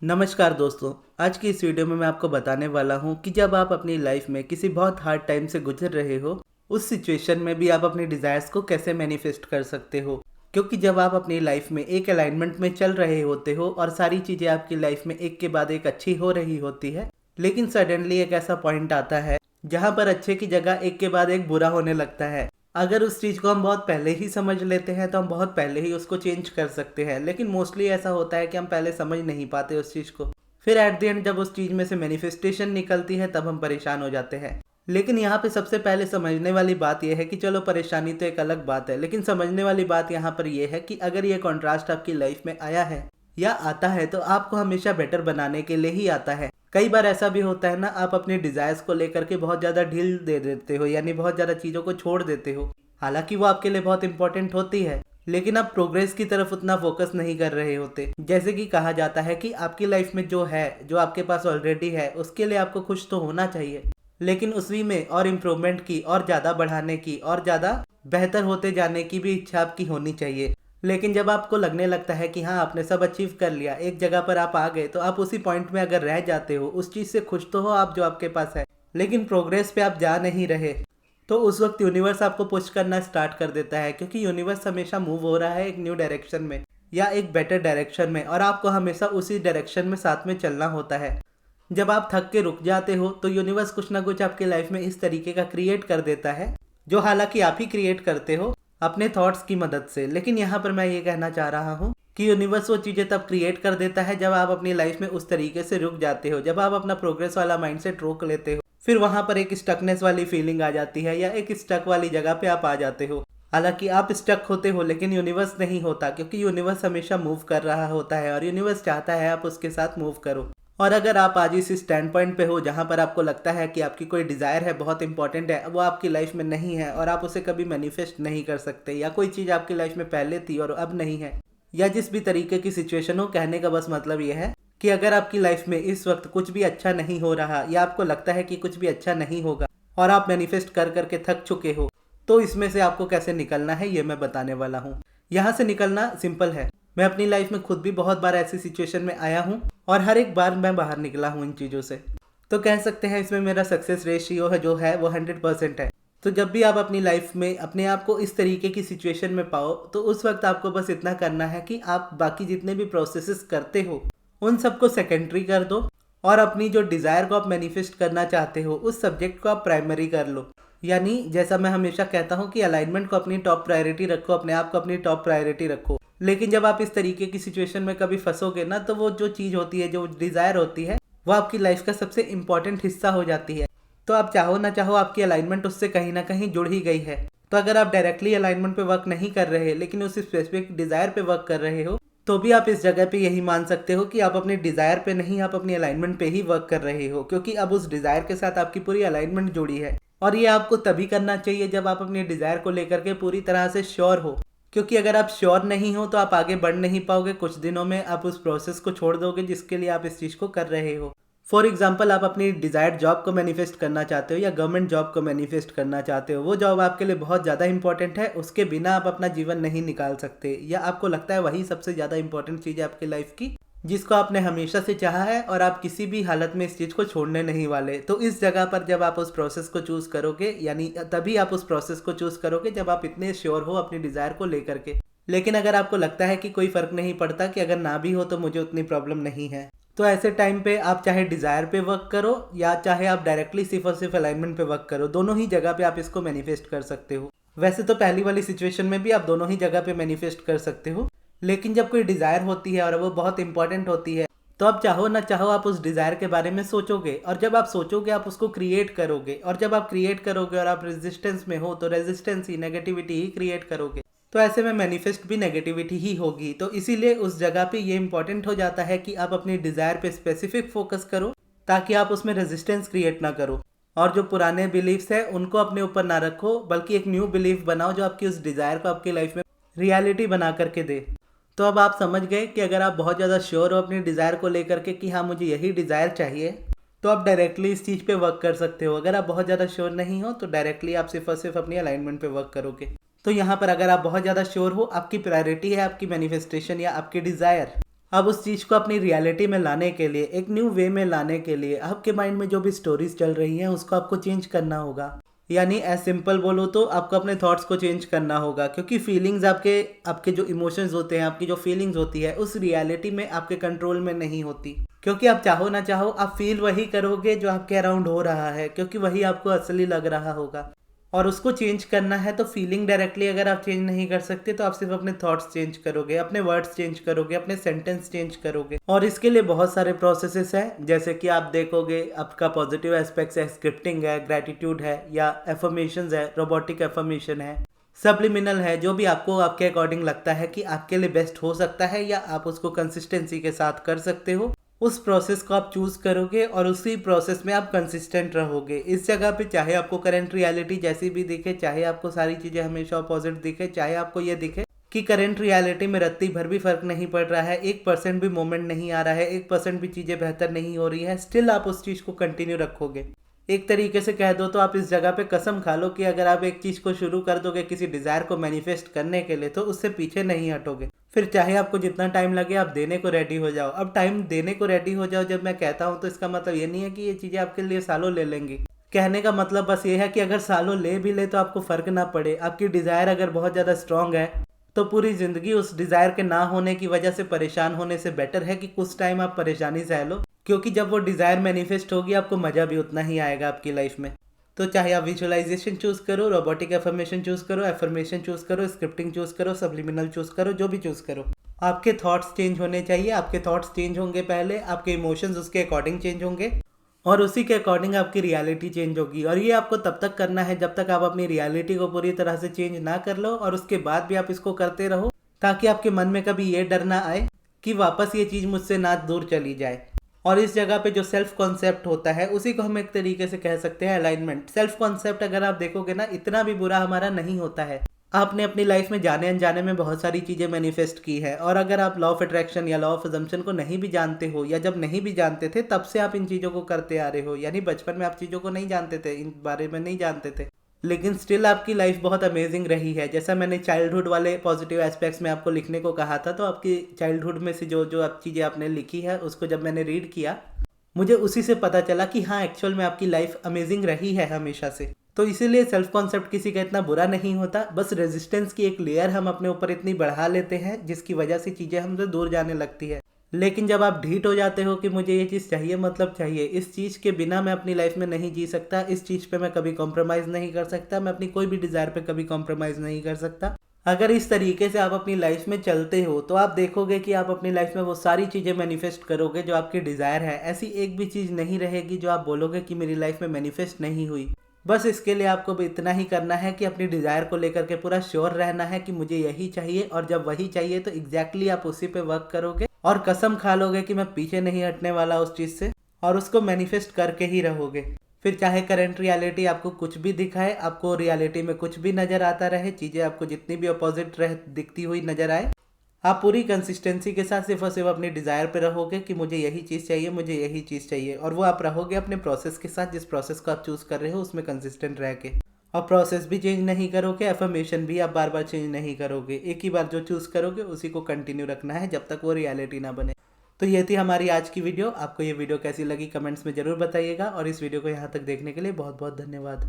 नमस्कार दोस्तों। आज की इस वीडियो में मैं आपको बताने वाला हूं कि जब आप अपनी लाइफ में किसी बहुत हार्ड टाइम से गुजर रहे हो, उस सिचुएशन में भी आप अपनी डिज़ायर्स को कैसे मैनिफेस्ट कर सकते हो। क्योंकि जब आप अपनी लाइफ में एक अलाइनमेंट में चल रहे होते हो और सारी चीज़ें आपकी लाइफ में एक के बाद एक अच्छी हो रही होती है, लेकिन सडनली एक ऐसा पॉइंट आता है जहाँ पर अच्छे की जगह एक के बाद एक बुरा होने लगता है। अगर उस चीज़ को हम बहुत पहले ही समझ लेते हैं तो हम बहुत पहले ही उसको चेंज कर सकते हैं, लेकिन मोस्टली ऐसा होता है कि हम पहले समझ नहीं पाते उस चीज़ को। फिर एट द एंड जब उस चीज़ में से मैनिफेस्टेशन निकलती है तब हम परेशान हो जाते हैं। लेकिन यहाँ पे सबसे पहले समझने वाली बात यह है कि चलो परेशानी तो एक अलग बात है, लेकिन समझने वाली बात यहाँ पर यह है कि अगर ये कॉन्ट्रास्ट आपकी लाइफ में आया है या आता है तो आपको हमेशा बेटर बनाने के लिए ही आता है। कई बार ऐसा भी होता है ना, आप अपने डिजायर्स को लेकर के बहुत ज़्यादा ढील दे देते हो, यानी बहुत ज़्यादा चीज़ों को छोड़ देते हो। हालांकि वो आपके लिए बहुत इंपॉर्टेंट होती है, लेकिन आप प्रोग्रेस की तरफ उतना फोकस नहीं कर रहे होते। जैसे कि कहा जाता है कि आपकी लाइफ में जो है, जो आपके पास ऑलरेडी है, उसके लिए आपको खुश तो होना चाहिए, लेकिन उसी में और इम्प्रूवमेंट की, और ज़्यादा बढ़ाने की, और ज़्यादा बेहतर होते जाने की भी इच्छा आपकी होनी चाहिए। लेकिन जब आपको लगने लगता है कि हाँ आपने सब अचीव कर लिया, एक जगह पर आप आ गए, तो आप उसी पॉइंट में अगर रह जाते हो, उस चीज़ से खुश तो हो आप जो आपके पास है, लेकिन प्रोग्रेस पे आप जा नहीं रहे, तो उस वक्त यूनिवर्स आपको पुश करना स्टार्ट कर देता है। क्योंकि यूनिवर्स हमेशा मूव हो रहा है एक न्यू डायरेक्शन में या एक बेटर डायरेक्शन में, और आपको हमेशा उसी डायरेक्शन में साथ में चलना होता है। जब आप थक के रुक जाते हो तो यूनिवर्स कुछ ना कुछ आपके लाइफ में इस तरीके का क्रिएट कर देता है, जो हालांकि आप ही क्रिएट करते हो अपने थॉट्स की मदद से। लेकिन यहाँ पर मैं ये कहना चाह रहा हूँ कि यूनिवर्स वो चीज़ें तब क्रिएट कर देता है जब आप अपनी लाइफ में उस तरीके से रुक जाते हो, जब आप अपना प्रोग्रेस वाला माइंडसेट रोक लेते हो। फिर वहां पर एक स्टकनेस वाली फीलिंग आ जाती है, या एक स्टक वाली जगह पे आप आ जाते हो। हालांकि आप स्टक होते हो, लेकिन यूनिवर्स नहीं होता, क्योंकि यूनिवर्स हमेशा मूव कर रहा होता है और यूनिवर्स चाहता है आप उसके साथ मूव करो। और अगर आप आज इस स्टैंड पॉइंट पे हो जहां पर आपको लगता है कि आपकी कोई डिज़ायर है, बहुत इंपॉर्टेंट है, वो आपकी लाइफ में नहीं है और आप उसे कभी मैनिफेस्ट नहीं कर सकते, या कोई चीज़ आपकी लाइफ में पहले थी और अब नहीं है, या जिस भी तरीके की सिचुएशन हो, कहने का बस मतलब यह है कि अगर आपकी लाइफ में इस वक्त कुछ भी अच्छा नहीं हो रहा, या आपको लगता है कि कुछ भी अच्छा नहीं होगा, और आप मैनिफेस्ट कर करके थक चुके हो, तो इसमें से आपको कैसे निकलना है ये मैं बताने वाला हूँ। यहाँ से निकलना सिंपल है। मैं अपनी लाइफ में खुद भी बहुत बार ऐसी सिचुएशन में आया हूँ और हर एक बार मैं बाहर निकला हूँ इन चीज़ों से। तो कह सकते हैं इसमें मेरा सक्सेस रेशियो है जो है वो 100% है। तो जब भी आप अपनी लाइफ में अपने आप को इस तरीके की सिचुएशन में पाओ, तो उस वक्त आपको बस इतना करना है कि आप बाकी जितने भी प्रोसेसेस करते हो उन सबको सेकेंडरी कर दो, और अपनी जो डिज़ायर को आप मैनिफेस्ट करना चाहते हो उस सब्जेक्ट को आप प्राइमरी कर लो। यानी जैसा मैं हमेशा कहता हूँ कि अलाइनमेंट को अपनी टॉप प्रायोरिटी रखो, अपने आप को अपनी टॉप प्रायोरिटी रखो। लेकिन जब आप इस तरीके की सिचुएशन में कभी फंसोगे ना, तो वो जो चीज़ होती है, जो डिज़ायर होती है, वो आपकी लाइफ का सबसे इंपॉर्टेंट हिस्सा हो जाती है। तो आप चाहो ना चाहो आपकी अलाइनमेंट उससे कहीं ना कहीं जुड़ ही गई है। तो अगर आप डायरेक्टली अलाइनमेंट पे वर्क नहीं कर रहे, लेकिन उस स्पेसिफिक डिज़ायर पे वर्क कर रहे हो, तो भी आप इस जगह पे यही मान सकते हो कि आप अपने डिज़ायर पे नहीं, आप अपनी अलाइनमेंट पे ही वर्क कर रहे हो, क्योंकि अब उस डिज़ायर के साथ आपकी पूरी अलाइनमेंट जुड़ी है। और ये आपको तभी करना चाहिए जब आप अपने डिज़ायर को लेकर के पूरी तरह से श्योर हो, क्योंकि अगर आप श्योर नहीं हो तो आप आगे बढ़ नहीं पाओगे। कुछ दिनों में आप उस प्रोसेस को छोड़ दोगे जिसके लिए आप इस चीज़ को कर रहे हो। फॉर एग्जाम्पल, आप अपनी डिज़ायर्ड जॉब को मैनिफेस्ट करना चाहते हो या गवर्नमेंट जॉब को मैनिफेस्ट करना चाहते हो। वो जॉब आपके लिए बहुत ज़्यादा इंपॉर्टेंट है, उसके बिना आप अपना जीवन नहीं निकाल सकते, या आपको लगता है वही सबसे ज़्यादा इंपॉर्टेंट चीज़ है आपकी लाइफ की, जिसको आपने हमेशा से चाहा है और आप किसी भी हालत में इस चीज़ को छोड़ने नहीं वाले। तो इस जगह पर जब आप उस प्रोसेस को चूज़ करोगे, यानी तभी आप उस प्रोसेस को चूज़ करोगे जब आप इतने श्योर हो अपनी डिज़ायर को लेकर के। लेकिन अगर आपको लगता है कि कोई फ़र्क नहीं पड़ता, कि अगर ना भी हो तो मुझे उतनी प्रॉब्लम नहीं है, तो ऐसे टाइम पे आप चाहे डिज़ायर पे वर्क करो या चाहे आप डायरेक्टली सिर्फ और सिर्फ अलाइनमेंट पे वर्क करो, दोनों ही जगह पे आप इसको मैनिफेस्ट कर सकते हो। वैसे तो पहली वाली सिचुएशन में भी आप दोनों ही जगह पे मैनिफेस्ट कर सकते हो, लेकिन जब कोई डिज़ायर होती है और वो बहुत इंपॉर्टेंट होती है, तो आप चाहो ना चाहो आप उस डिज़ायर के बारे में सोचोगे, और जब आप सोचोगे आप उसको क्रिएट करोगे, और जब आप क्रिएट करोगे और आप रेजिस्टेंस में हो, तो रेजिस्टेंस ही, नेगेटिविटी ही क्रिएट करोगे। तो ऐसे में मैनिफेस्ट भी नेगेटिविटी ही होगी। तो इसीलिए उस जगह पे ये इंपॉर्टेंट हो जाता है कि आप अपनी डिज़ायर पे स्पेसिफिक फोकस करो, ताकि आप उसमें रेजिस्टेंस क्रिएट ना करो, और जो पुराने बिलीव्स हैं उनको अपने ऊपर ना रखो, बल्कि एक न्यू बिलीफ बनाओ जो आपकी उस डिज़ायर को आपकी लाइफ में रियलिटी बना करके दे। तो अब आप समझ गए कि अगर आप बहुत ज़्यादा श्योर हो अपनी डिज़ायर को लेकर के कि हाँ मुझे यही डिज़ायर चाहिए, तो आप डायरेक्टली इस चीज़ पे वर्क कर सकते हो। अगर आप बहुत ज़्यादा श्योर नहीं हो तो डायरेक्टली आप सिर्फ और सिर्फ अपनी अलाइनमेंट पे वर्क करोगे। तो यहाँ पर अगर आप बहुत ज़्यादा श्योर हो, आपकी प्रायोरिटी है आपकी मैनिफेस्टेशन या आपकी डिज़ायर, अब उस चीज़ को अपनी रियलिटी में लाने के लिए, एक न्यू वे में लाने के लिए आपके माइंड में जो भी स्टोरीज चल रही हैं उसको आपको चेंज करना होगा। यानी एज सिंपल बोलो तो आपको अपने थॉट्स को चेंज करना होगा, क्योंकि फीलिंग्स आपके आपके जो इमोशंस होते हैं, आपकी जो फीलिंग्स होती है उस रियलिटी में आपके कंट्रोल में नहीं होती। क्योंकि आप चाहो ना चाहो आप फील वही करोगे जो आपके अराउंड हो रहा है, क्योंकि वही आपको असली लग रहा होगा। और उसको चेंज करना है तो फीलिंग डायरेक्टली अगर आप चेंज नहीं कर सकते तो आप सिर्फ अपने थॉट्स चेंज करोगे, अपने वर्ड्स चेंज करोगे, अपने सेंटेंस चेंज करोगे। और इसके लिए बहुत सारे प्रोसेसेस हैं, जैसे कि आप देखोगे आपका पॉजिटिव एस्पेक्ट्स है, स्क्रिप्टिंग है, ग्रेटिट्यूड है, या एफर्मेशंस है, रोबोटिक एफर्मेशन है, सब्लिमिनल है। जो भी आपको आपके अकॉर्डिंग लगता है कि आपके लिए बेस्ट हो सकता है या आप उसको कंसिस्टेंसी के साथ कर सकते हो, उस प्रोसेस को आप चूज करोगे और उसी प्रोसेस में आप कंसिस्टेंट रहोगे। इस जगह पे चाहे आपको करंट रियलिटी जैसी भी दिखे, चाहे आपको सारी चीज़ें हमेशा अपोजिट दिखे, चाहे आपको ये दिखे कि करंट रियलिटी में रत्ती भर भी फर्क नहीं पड़ रहा है, 1% भी मोमेंट नहीं आ रहा है, 1% भी चीज़ें बेहतर नहीं हो रही है, स्टिल आप उस चीज़ को कंटिन्यू रखोगे। एक तरीके से कह दो तो आप इस जगह पे कसम खा लो कि अगर आप एक चीज़ को शुरू कर दोगे किसी डिज़ायर को मैनिफेस्ट करने के लिए तो उससे पीछे नहीं हटोगे। फिर चाहे आपको जितना टाइम लगे आप देने को रेडी हो जाओ। अब टाइम देने को रेडी हो जाओ जब मैं कहता हूँ तो इसका मतलब ये नहीं है कि ये चीज़ें आपके लिए सालों ले लेंगी। कहने का मतलब बस ये है कि अगर सालों ले भी ले तो आपको फ़र्क ना पड़े। आपकी डिज़ायर अगर बहुत ज़्यादा स्ट्रांग है तो पूरी ज़िंदगी उस डिज़ायर के ना होने की वजह से परेशान होने से बेटर है कि कुछ टाइम आप परेशानी सह लो, क्योंकि जब वो डिज़ायर मैनिफेस्ट होगी आपको मज़ा भी उतना ही आएगा आपकी लाइफ में। तो चाहे आप विजुअलाइजेशन चूज़ करो, रोबोटिक एफर्मेशन चूज़ करो, एफर्मेशन चूज़ करो, स्क्रिप्टिंग चूज़ करो, सब्लिमिनल चूज़ करो, जो भी चूज़ करो, आपके थॉट्स चेंज होने चाहिए। आपके थॉट्स चेंज होंगे पहले, आपके इमोशंस उसके अकॉर्डिंग चेंज होंगे और उसी के अकॉर्डिंग आपकी रियलिटी चेंज होगी। और ये आपको तब तक करना है जब तक आप अपनी रियलिटी को पूरी तरह से चेंज ना कर लो, और उसके बाद भी आप इसको करते रहो ताकि आपके मन में कभी ये डर ना आए कि वापस ये चीज़ मुझसे ना दूर चली जाए। और इस जगह पे जो सेल्फ कॉन्सेप्ट होता है उसी को हम एक तरीके से कह सकते हैं अलाइनमेंट। सेल्फ कॉन्सेप्ट अगर आप देखोगे ना इतना भी बुरा हमारा नहीं होता है। आपने अपनी लाइफ में जाने अनजाने में बहुत सारी चीज़ें मैनिफेस्ट की है, और अगर आप लॉ ऑफ अट्रैक्शन या लॉ ऑफ अजम्पशन को नहीं भी जानते हो, या जब नहीं भी जानते थे तब से आप इन चीज़ों को करते आ रहे हो, यानी बचपन में आप चीज़ों को नहीं जानते थे, इन बारे में नहीं जानते थे, लेकिन स्टिल आपकी लाइफ बहुत अमेजिंग रही है। जैसा मैंने चाइल्डहुड वाले पॉजिटिव एस्पेक्ट्स में आपको लिखने को कहा था, तो आपकी चाइल्डहुड में से जो जो आप चीज़ें आपने लिखी है उसको जब मैंने रीड किया मुझे उसी से पता चला कि हाँ एक्चुअल में आपकी लाइफ अमेजिंग रही है हमेशा से। तो इसीलिए सेल्फ कॉन्सेप्ट किसी का इतना बुरा नहीं होता, बस रेजिस्टेंस की एक लेयर हम अपने ऊपर इतनी बढ़ा लेते हैं जिसकी वजह से चीज़ें हमसे दूर जाने लगती है। लेकिन जब आप ढीठ हो जाते हो कि मुझे ये चीज़ चाहिए मतलब चाहिए, इस चीज़ के बिना मैं अपनी लाइफ में नहीं जी सकता, इस चीज़ पे मैं कभी कॉम्प्रोमाइज़ नहीं कर सकता, मैं अपनी कोई भी डिज़ायर पे कभी कॉम्प्रोमाइज़ नहीं कर सकता, अगर इस तरीके से आप अपनी लाइफ में चलते हो तो आप देखोगे कि आप अपनी लाइफ में वो सारी चीज़ें मैनिफेस्ट करोगे जो आपकी डिज़ायर है। ऐसी एक भी चीज़ नहीं रहेगी जो आप बोलोगे कि मेरी लाइफ में मैनिफेस्ट नहीं हुई। बस इसके लिए आपको भी इतना ही करना है कि अपनी डिज़ायर को लेकर के पूरा श्योर रहना है कि मुझे यही चाहिए, और जब वही चाहिए तो एग्जैक्टली आप उसी पे वर्क करोगे और कसम खा लोगे कि मैं पीछे नहीं हटने वाला उस चीज़ से, और उसको मैनिफेस्ट करके ही रहोगे। फिर चाहे करंट रियलिटी आपको कुछ भी दिखाए, आपको रियलिटी में कुछ भी नज़र आता रहे, चीज़ें आपको जितनी भी अपोजिट रह दिखती हुई नज़र आए, आप पूरी कंसिस्टेंसी के साथ सिर्फ और सिर्फ अपनी डिज़ायर पे रहोगे कि मुझे यही चीज़ चाहिए, मुझे यही चीज़ चाहिए, और वो आप रहोगे अपने प्रोसेस के साथ, जिस प्रोसेस को आप चूज़ कर रहे हो उसमें कंसिस्टेंट रह के। और प्रोसेस भी चेंज नहीं करोगे, एफर्मेशन भी आप बार बार चेंज नहीं करोगे, एक ही बार जो चूज़ करोगे उसी को कंटिन्यू रखना है जब तक वो रियलिटी ना बने। तो ये थी हमारी आज की वीडियो। आपको ये वीडियो कैसी लगी कमेंट्स में ज़रूर बताइएगा, और इस वीडियो को यहाँ तक देखने के लिए बहुत बहुत धन्यवाद।